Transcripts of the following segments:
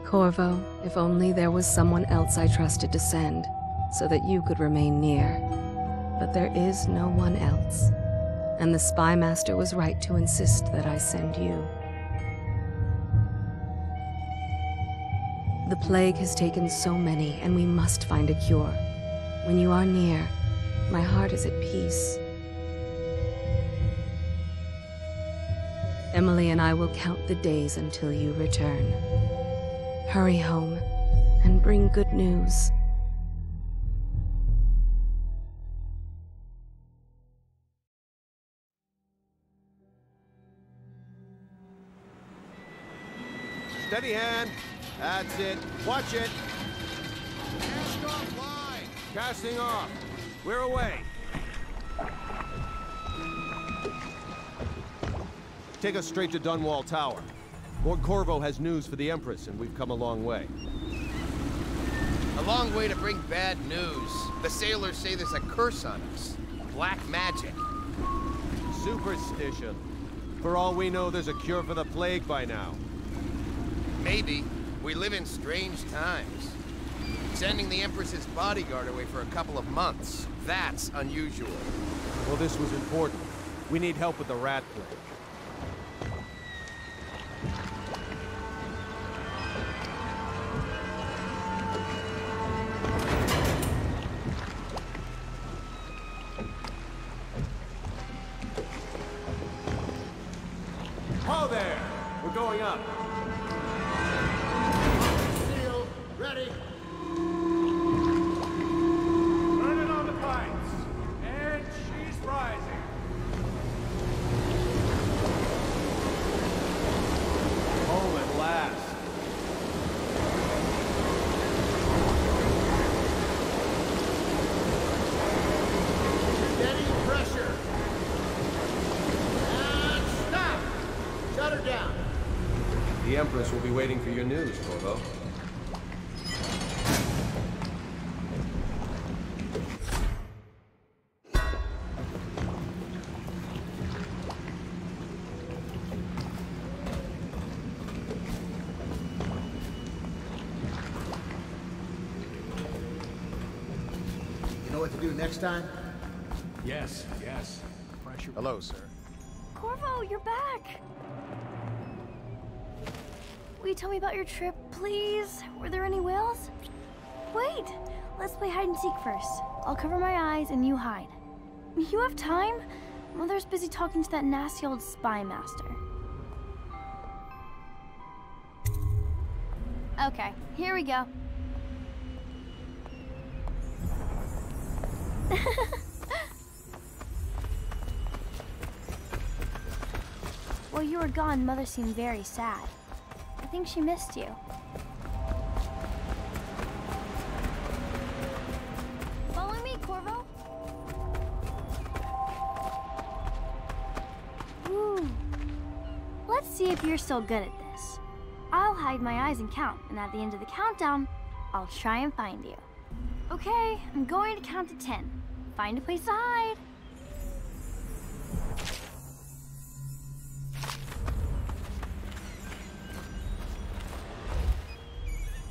Corvo, if only there was someone else I trusted to send, so that you could remain near. But there is no one else, and the Spy Master was right to insist that I send you. The plague has taken so many, and we must find a cure. When you are near, my heart is at peace. Emily and I will count the days until you return. Hurry home, and bring good news. Steady hand. That's it. Watch it. Cast off line. Casting off. We're away. Take us straight to Dunwall Tower. Lord Corvo has news for the Empress, and we've come a long way. A long way to bring bad news. The sailors say there's a curse on us. Black magic. Superstition. For all we know, there's a cure for the plague by now. Maybe. We live in strange times. Sending the Empress's bodyguard away for a couple of months. That's unusual. Well, this was important. We need help with the rat plague. Ho there! We're going up. Seal, ready. Turning on the pipes. And she's rising. Home at last. Steady pressure. And stop! Shut her down. The Empress will be waiting for your news, Corvo. You know what to do next time? Yes, yes. Pressure. Hello, sir. Corvo, you're back! Will you tell me about your trip, please? Were there any whales? Wait! Let's play hide and seek first. I'll cover my eyes and you hide. You have time? Mother's busy talking to that nasty old spy master. Okay, here we go. While you were gone, Mother seemed very sad. I think she missed you. Follow me, Corvo. Ooh. Let's see if you're still good at this. I'll hide my eyes and count, and at the end of the countdown, I'll try and find you. Okay, I'm going to count to 10. Find a place to hide.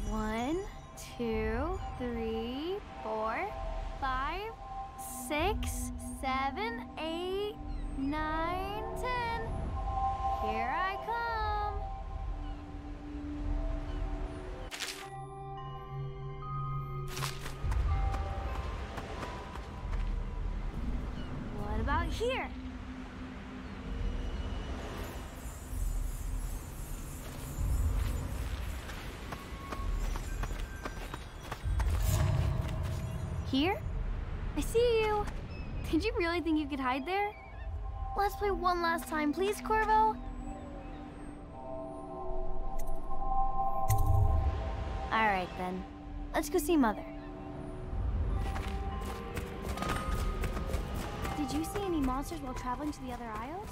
1, 2, 3, 4, 5, 6, 7, 8, 9, 10. Here I come. What about here? Here? I see you. Did you really think you could hide there? Let's play one last time, please, Corvo? Alright then. Let's go see Mother. Did you see any monsters while traveling to the other isles?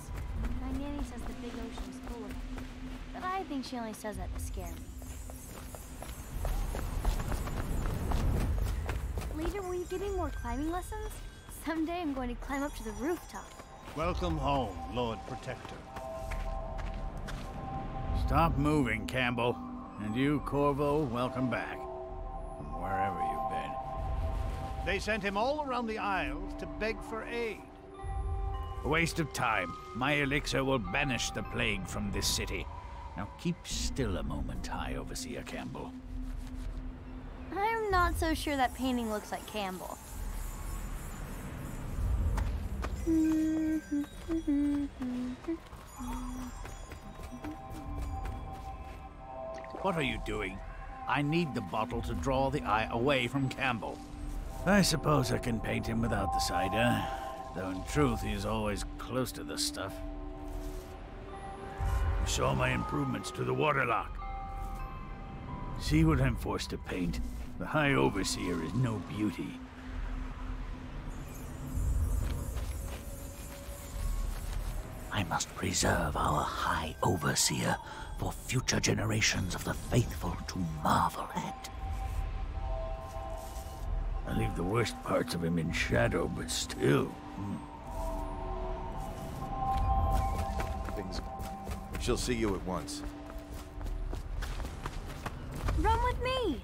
My nanny says the big ocean is full of them. But I think she only says that to scare me. Later, will you give me more climbing lessons? Someday I'm going to climb up to the rooftop. Welcome home, Lord Protector. Stop moving, Campbell. And you, Corvo, welcome back. From wherever you've been. They sent him all around the Isles to beg for aid. A waste of time. My elixir will banish the plague from this city. Now keep still a moment, High Overseer Campbell. I'm not so sure that painting looks like Campbell. What are you doing? I need the bottle to draw the eye away from Campbell. I suppose I can paint him without the cider, though in truth he is always close to the stuff. You saw my improvements to the waterlock. See what I'm forced to paint? The High Overseer is no beauty. I must preserve our High Overseer for future generations of the faithful to marvel at. I leave the worst parts of him in shadow, but still. She'll see you at once. Run with me!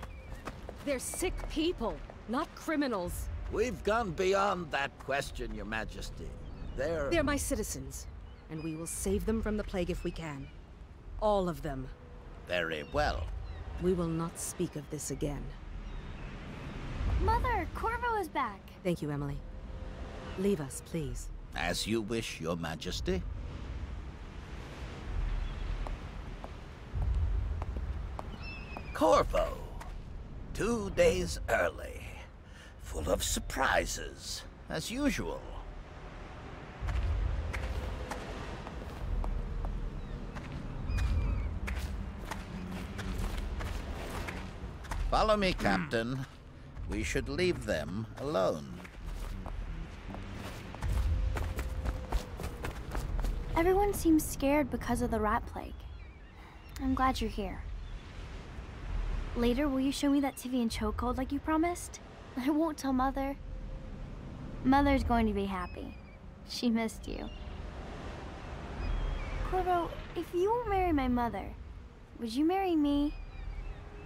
They're sick people, not criminals. We've gone beyond that question, Your Majesty. They're my citizens, and we will save them from the plague if we can. All of them. Very well. We will not speak of this again. Mother, Corvo is back. Thank you, Emily. Leave us, please. As you wish, Your Majesty. Corvo. 2 days early. Full of surprises, as usual. Follow me, Captain. We should leave them alone. Everyone seems scared because of the rat plague. I'm glad you're here. Later, will you show me that Tivian chokehold like you promised? I won't tell Mother. Mother's going to be happy. She missed you. Corvo, if you won't marry my mother, would you marry me?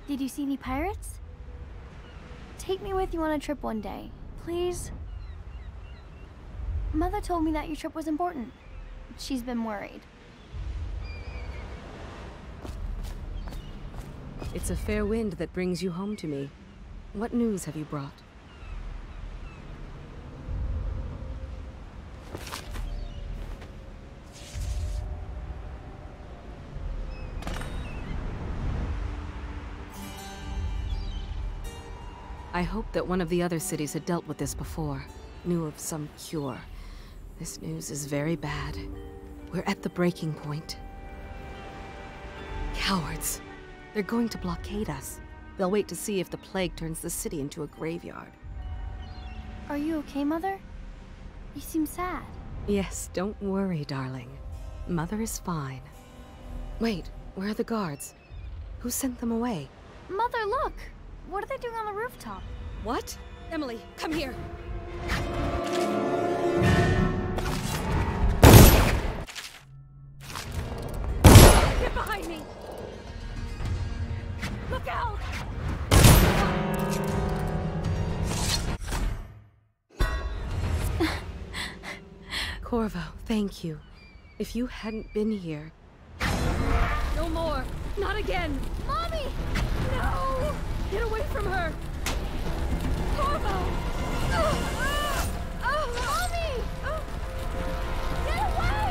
Did you see any pirates? Take me with you on a trip one day, please. Mother told me that your trip was important. She's been worried. It's a fair wind that brings you home to me. What news have you brought? I hoped that one of the other cities had dealt with this before, knew of some cure. This news is very bad. We're at the breaking point. Cowards. They're going to blockade us. They'll wait to see if the plague turns the city into a graveyard. Are you okay, Mother? You seem sad. Yes, don't worry, darling. Mother is fine. Wait, where are the guards? Who sent them away? Mother, look! What are they doing on the rooftop? What? Emily, come here! Get behind me! Look out! Corvo, thank you. If you hadn't been here... No more! Not again! Mommy! No! Get away from her! Corvo! Mommy! Get away!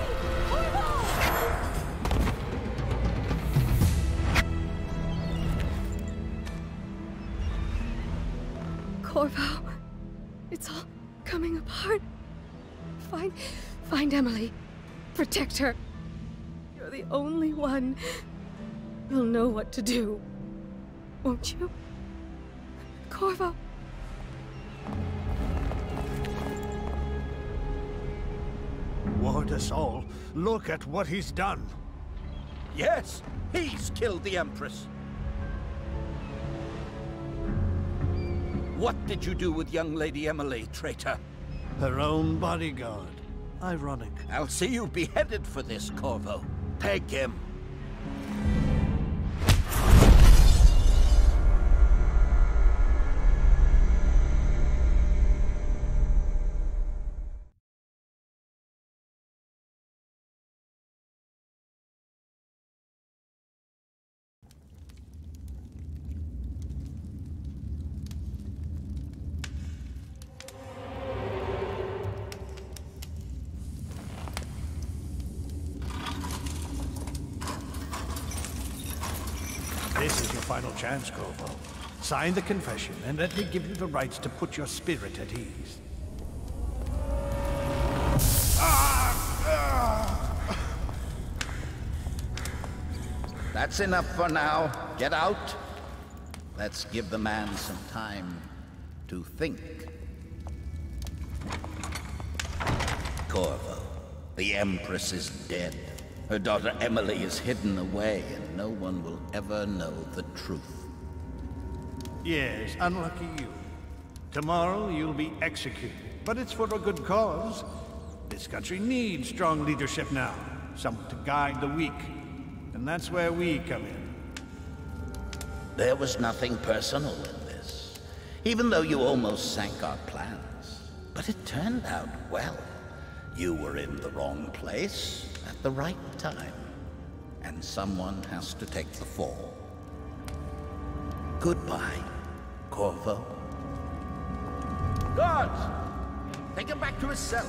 Corvo! Corvo, it's all coming apart. Find Emily. Protect her. You're the only one who'll know what to do. Won't you? Corvo. Ward us all. Look at what he's done. Yes, he's killed the Empress. What did you do with young Lady Emily, traitor? Her own bodyguard. Ironic. I'll see you beheaded for this, Corvo. Take him. This is your final chance, Corvo. Sign the confession, and let me give you the rights to put your spirit at ease. That's enough for now. Get out. Let's give the man some time to think. Corvo, the Empress is dead. Her daughter Emily is hidden away, and no one will ever know the truth. Yes, unlucky you. Tomorrow you'll be executed, but it's for a good cause. This country needs strong leadership now, someone to guide the weak, and that's where we come in. There was nothing personal in this, even though you almost sank our plans. But it turned out well. You were in the wrong place at the right time, and someone has to take the fall. Goodbye, Corvo. Guards! Take him back to his cell.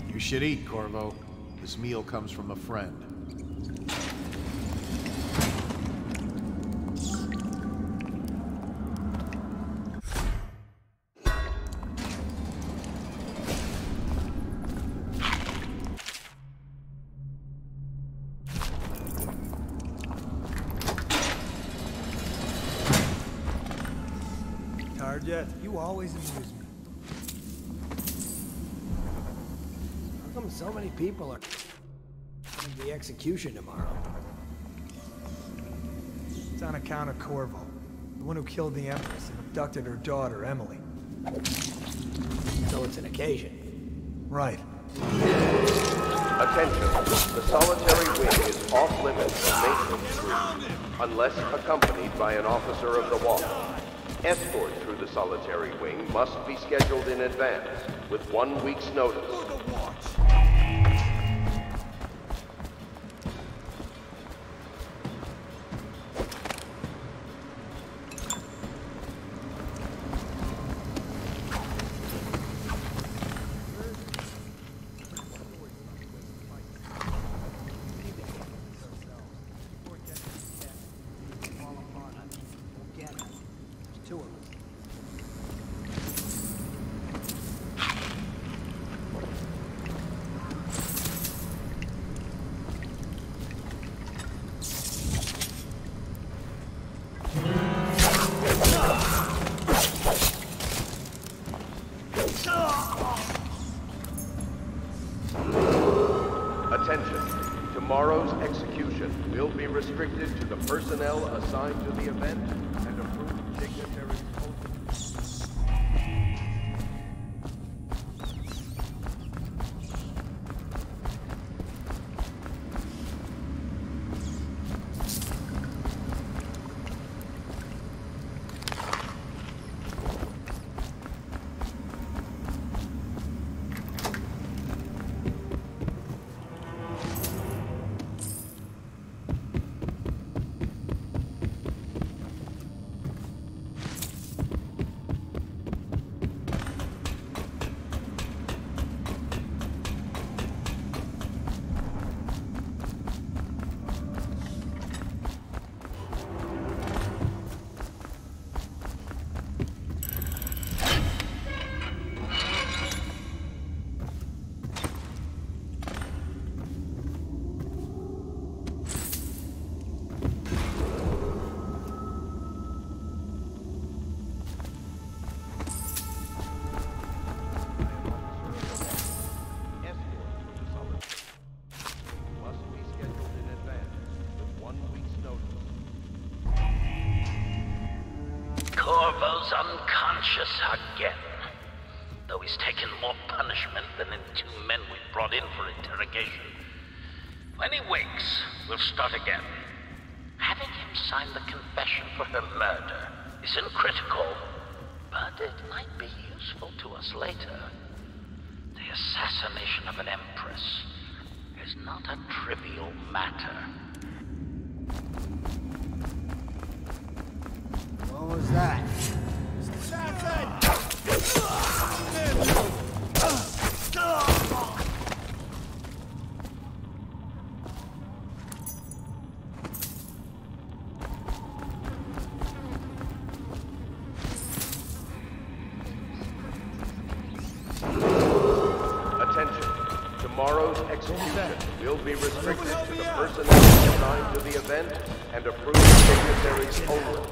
You should eat, Corvo. This meal comes from a friend. Tired yet? You always amuse me. How come so many people are coming to the execution tomorrow? It's on account of Corvo, the one who killed the Empress and abducted her daughter, Emily. So it's an occasion. Right. Attention, the solitary wing is off limits to maintenance crew, unless accompanied by an officer of the watch. Escort through the solitary wing must be scheduled in advance, with 1 week's notice. Attention, tomorrow's execution will be restricted to the personnel assigned to the event and approved dignitaries. Corvo's unconscious again. Though he's taken more punishment than the 2 men we brought in for interrogation. When he wakes, we'll start again. Having him sign the confession for her murder isn't critical, but it might be useful to us later. The assassination of an Empress is not a trivial matter. What was that? Attention. Tomorrow's execution will be restricted to the personnel assigned to the event and approved dignitaries only.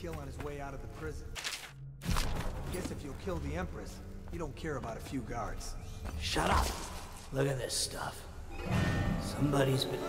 On his way out of the prison. Guess if you'll kill the Empress, you don't care about a few guards. Shut up! Look at this stuff. Somebody's been...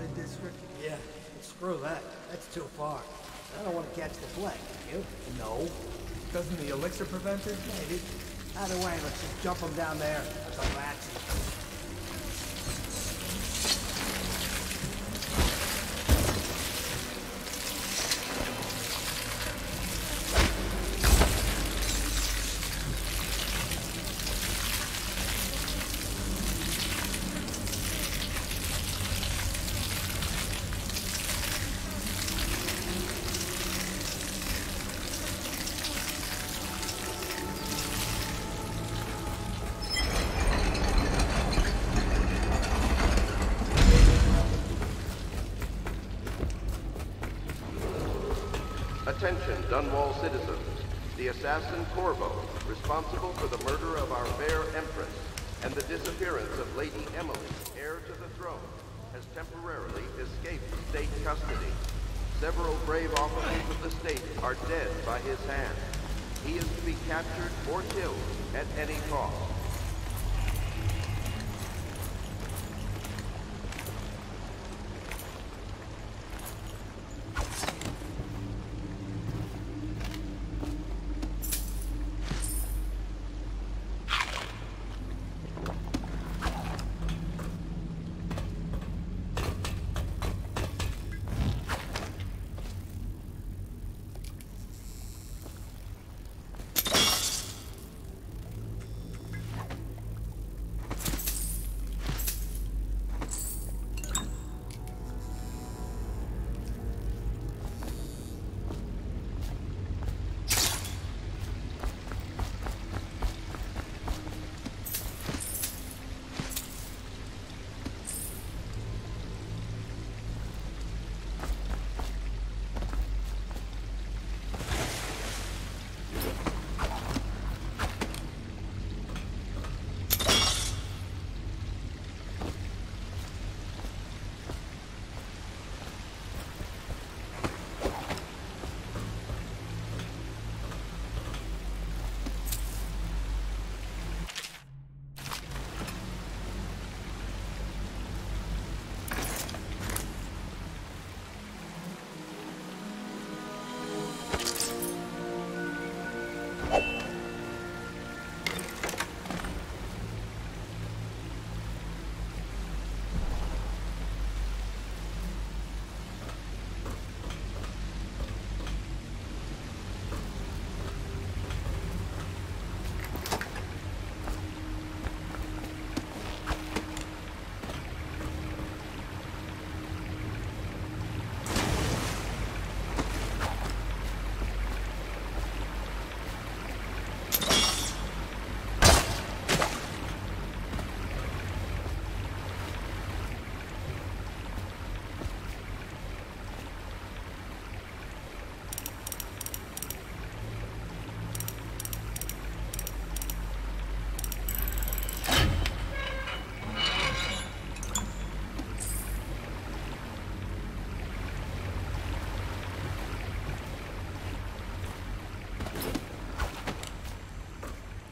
flooded district? Yeah, screw that. That's too far. I don't want to catch the plague, you? No. Doesn't the elixir prevent it? Maybe. Either way, let's just jump them down there. That's a rats. Attention, Dunwall citizens. The assassin Corvo, responsible for the murder of our fair Empress and the disappearance of Lady Emily, heir to the throne, has temporarily escaped state custody. Several brave officers of the state are dead by his hand. He is to be captured or killed at any cost.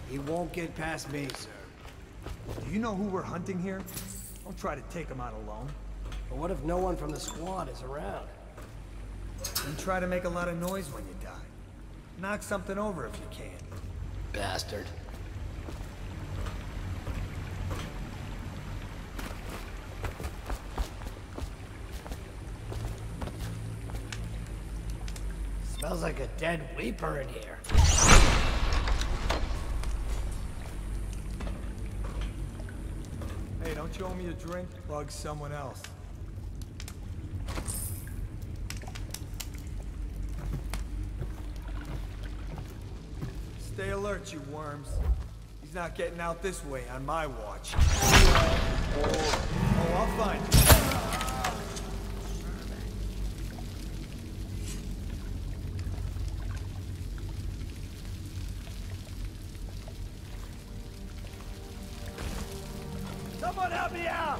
He won't get past me, sir. Do you know who we're hunting here? Don't try to take him out alone. But what if no one from the squad is around? Then try to make a lot of noise when you die. Knock something over if you can. Bastard. Smells like a dead weeper in here. Hey, don't you owe me a drink? Bug someone else. Stay alert, you worms. He's not getting out this way on my watch. Oh, I'll find him. Someone help me out!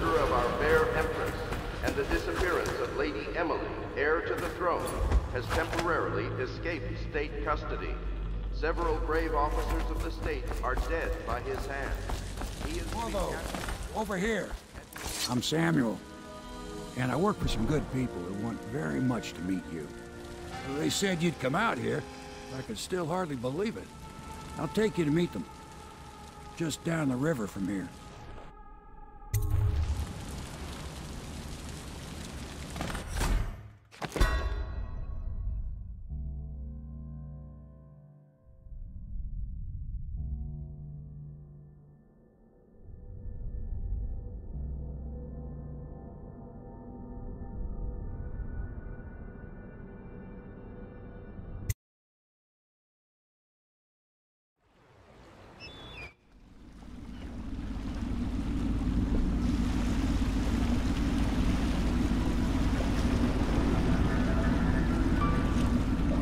murder of our fair Empress and the disappearance of Lady Emily, heir to the throne, has temporarily escaped state custody. Several brave officers of the state are dead by his hand. He is Corvo, over here. I'm Samuel, and I work for some good people who want very much to meet you. They said you'd come out here. I could still hardly believe it. I'll take you to meet them. Just down the river from here.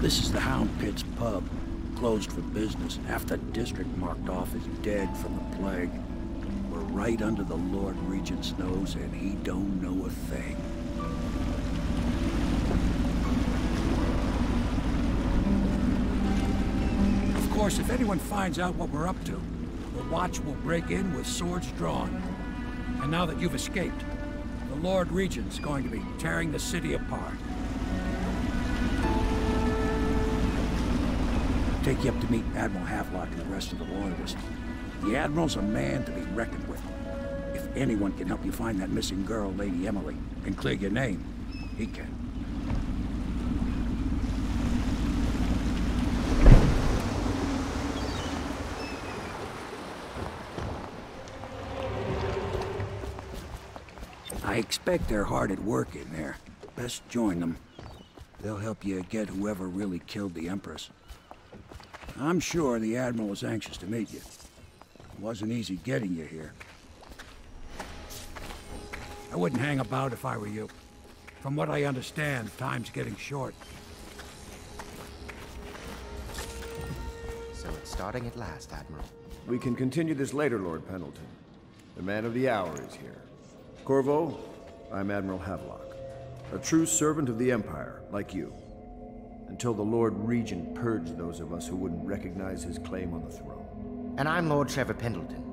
This is the Hound Pit's pub, closed for business. Half the district marked off as dead from the plague. We're right under the Lord Regent's nose, and he don't know a thing. Of course, if anyone finds out what we're up to, the Watch will break in with swords drawn. And now that you've escaped, the Lord Regent's going to be tearing the city apart. Take you up to meet Admiral Havelock and the rest of the loyalists. The Admiral's a man to be reckoned with. If anyone can help you find that missing girl, Lady Emily, and clear your name, he can. I expect they're hard at work in there. Best join them. They'll help you get whoever really killed the Empress. I'm sure the Admiral was anxious to meet you. It wasn't easy getting you here. I wouldn't hang about if I were you. From what I understand, time's getting short. So it's starting at last, Admiral. We can continue this later, Lord Pendleton. The man of the hour is here. Corvo, I'm Admiral Havelock. A true servant of the Empire, like you. Until the Lord Regent purged those of us who wouldn't recognize his claim on the throne. And I'm Lord Trevor Pendleton.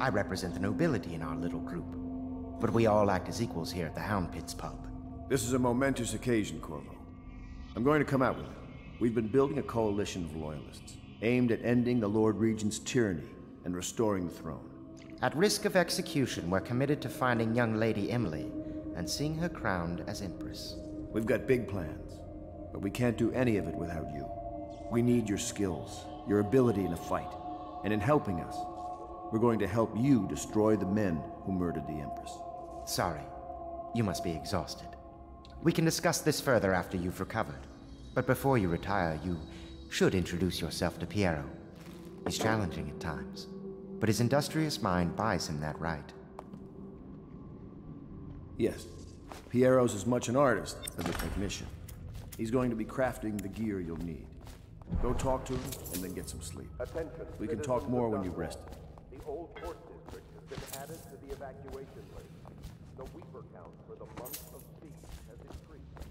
I represent the nobility in our little group. But we all act as equals here at the Hound Pit's pub. This is a momentous occasion, Corvo. I'm going to come out with it. We've been building a coalition of loyalists, aimed at ending the Lord Regent's tyranny and restoring the throne. At risk of execution, we're committed to finding young Lady Emily and seeing her crowned as Empress. We've got big plans, but we can't do any of it without you. We need your skills, your ability in a fight, and in helping us, we're going to help you destroy the men who murdered the Empress. Sorry, you must be exhausted. We can discuss this further after you've recovered. But before you retire, you should introduce yourself to Piero. He's challenging at times, but his industrious mind buys him that right. Yes, Piero's as much an artist as a technician. He's going to be crafting the gear you'll need. Go talk to him and then get some sleep. Attention, We can talk more when you've rested. The old port district has been added to the evacuation list. The weeper count for the month of siege has increased.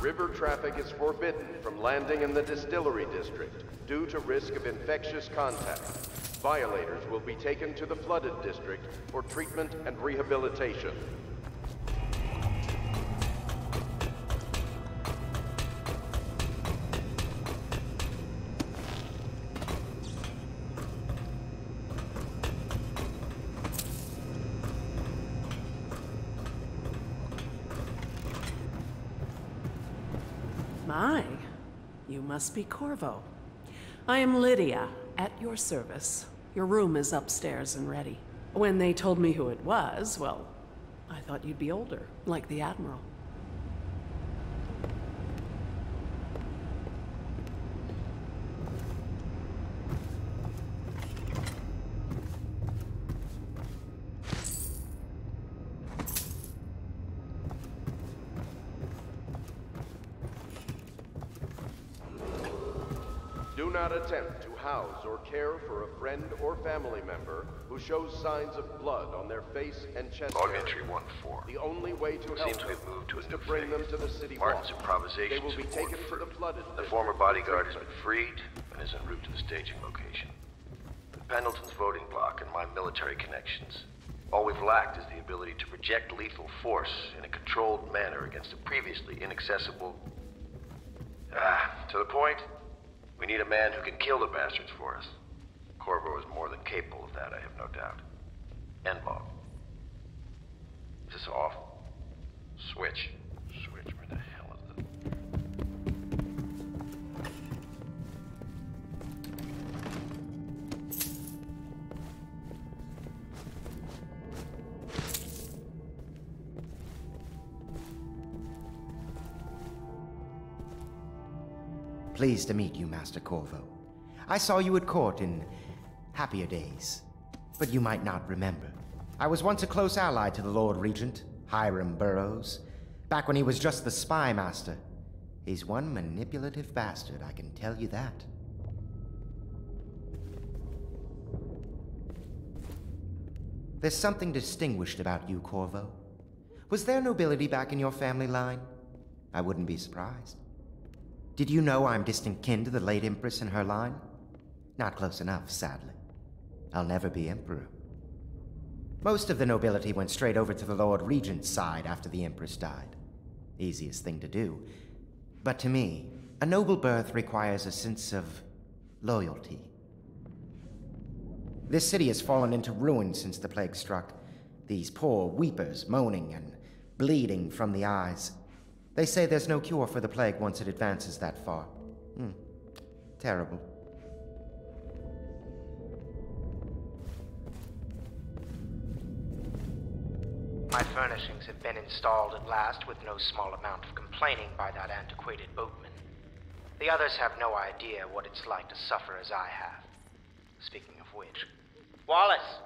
River traffic is forbidden from landing in the distillery district due to risk of infectious contact. Violators will be taken to the flooded district for treatment and rehabilitation. Hi. You must be Corvo. I am Lydia, at your service. Your room is upstairs and ready. When they told me who it was, well, I thought you'd be older, like the Admiral. Do not attempt to house or care for a friend or family member who shows signs of blood on their face and chest Log area. entry 1-4. The only way to help Seems them we've moved to is a to new bring them phase. to the city Martin's wall. improvisation They will be is taken to forward. the flooded The district former for bodyguard has treatment. been freed and is en route to the staging location. With Pendleton's voting block and my military connections, all we've lacked is the ability to project lethal force in a controlled manner against a previously inaccessible... to the point, we need a man who can kill the bastards for us. Corvo is more than capable of that, I have no doubt. End log. Is this off? Switch. Switch, where the hell is the... Pleased to meet you, Master Corvo. I saw you at court in happier days, but you might not remember. I was once a close ally to the Lord Regent, Hiram Burroughs, back when he was just the spy master. He's one manipulative bastard, I can tell you that. There's something distinguished about you, Corvo. Was there nobility back in your family line? I wouldn't be surprised. Did you know I'm distant kin to the late Empress and her line? Not close enough, sadly. I'll never be Emperor. Most of the nobility went straight over to the Lord Regent's side after the Empress died. Easiest thing to do. But to me, a noble birth requires a sense of loyalty. This city has fallen into ruin since the plague struck. These poor weepers moaning and bleeding from the eyes. They say there's no cure for the plague once it advances that far. Terrible. My furnishings have been installed at last with no small amount of complaining by that antiquated boatman. The others have no idea what it's like to suffer as I have. Speaking of which... Wallace!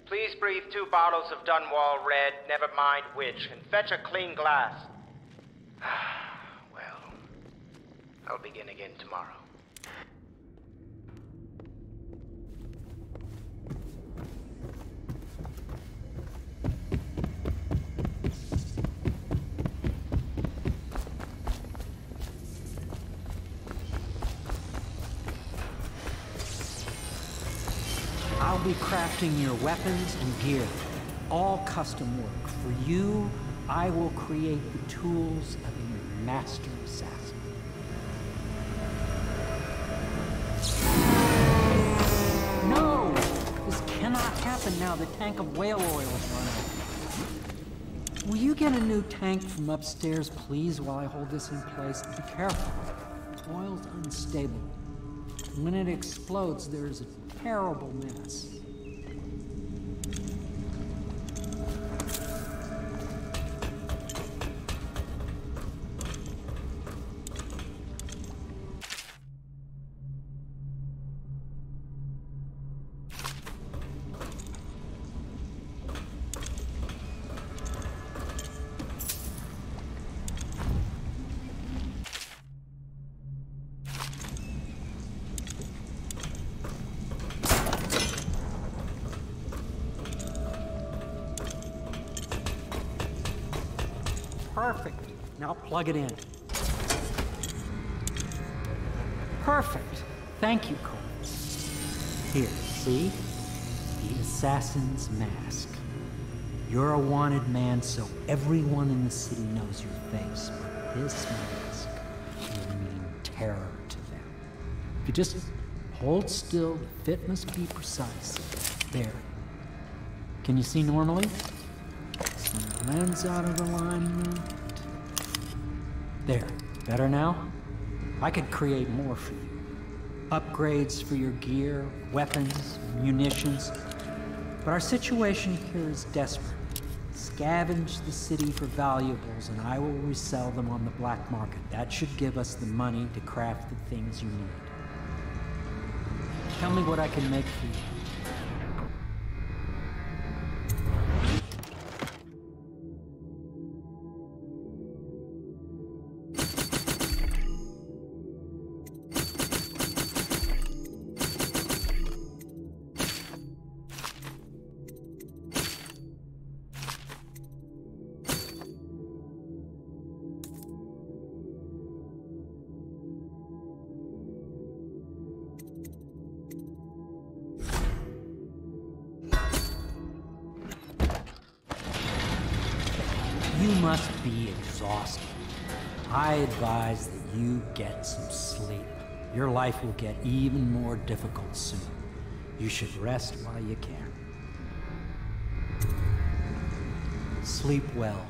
Please breathe 2 bottles of Dunwall Red, never mind which, and fetch a clean glass. Well, I'll begin again tomorrow. I'll be crafting your weapons and gear. All custom work. For you, I will create the tools of a master assassin. No! This cannot happen now. The tank of whale oil is run out. Will you get a new tank from upstairs, please, while I hold this in place? Be careful. Oil's unstable. When it explodes, there's a terrible mess. Perfect. Now plug it in. Perfect. Thank you, Cole. Here, see? The assassin's mask. You're a wanted man, so everyone in the city knows your face. But this mask will mean terror to them. If you just hold still, the fit must be precise. There. Can you see normally? Some lens out of alignment. There. Better now? I could create more for you. Upgrades for your gear, weapons, munitions. But our situation here is desperate. Scavenge the city for valuables and I will resell them on the black market. That should give us the money to craft the things you need. Tell me what I can make for you. You must be exhausted. I advise that you get some sleep. Your life will get even more difficult soon. You should rest while you can. Sleep well.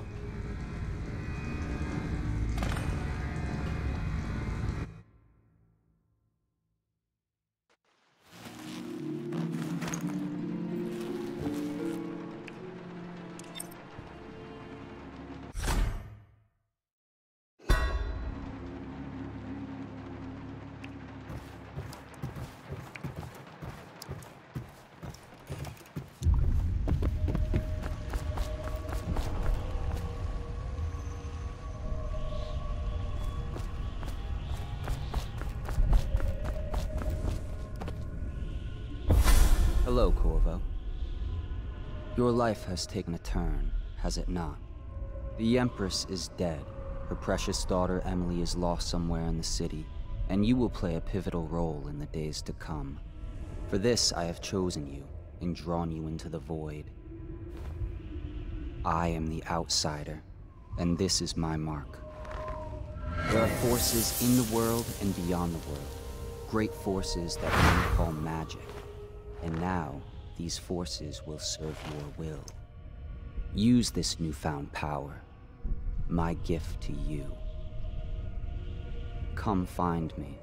Hello, Corvo. Your life has taken a turn, has it not? The Empress is dead. Her precious daughter Emily is lost somewhere in the city, and you will play a pivotal role in the days to come. For this, I have chosen you and drawn you into the void. I am the outsider, and this is my mark. There are forces in the world and beyond the world, great forces that men call magic. And now, these forces will serve your will. Use this newfound power, my gift to you. Come find me.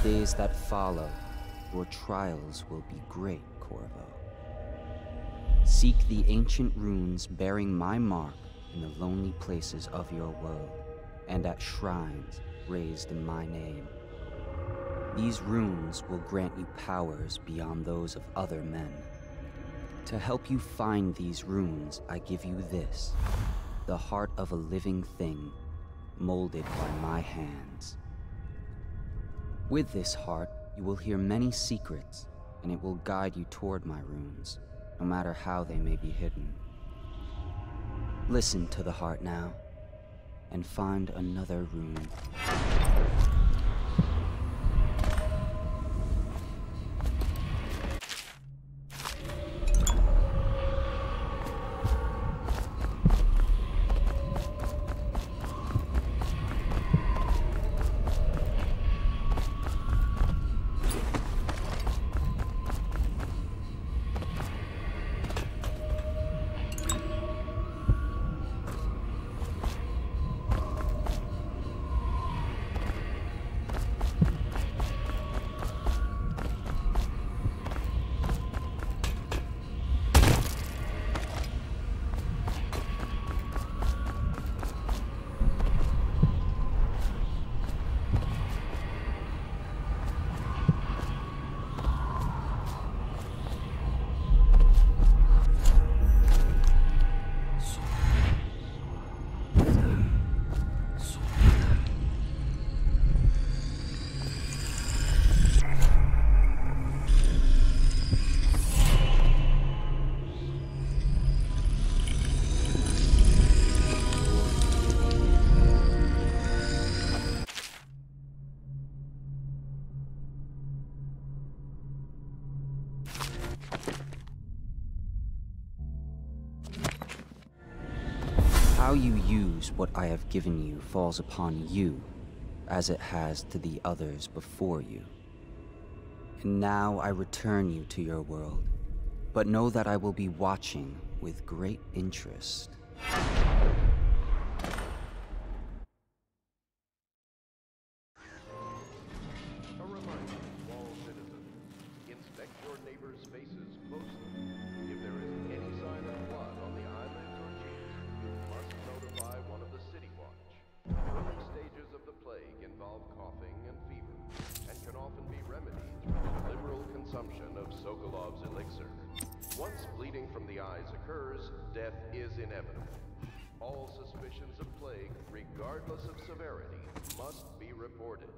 Days that follow, your trials will be great, Corvo. Seek the ancient runes bearing my mark in the lonely places of your world, and at shrines raised in my name. These runes will grant you powers beyond those of other men. To help you find these runes, I give you this, the heart of a living thing, molded by my hands. With this heart, you will hear many secrets, and it will guide you toward my runes, no matter how they may be hidden. Listen to the heart now, and find another rune. How you use what I have given you falls upon you, as it has to the others before you. And now I return you to your world, but know that I will be watching with great interest. A reminder to all citizens, inspect your neighbors' faces closely. If there is any sign of blood on the eyelids or cheeks, you must notify one of the City Watch. Early stages of the plague involve coughing and fever, and can often be remedied through the liberal consumption of Sokolov's elixir. Once bleeding from the eyes occurs, death is inevitable. All suspicions of plague, regardless of severity, must be reported.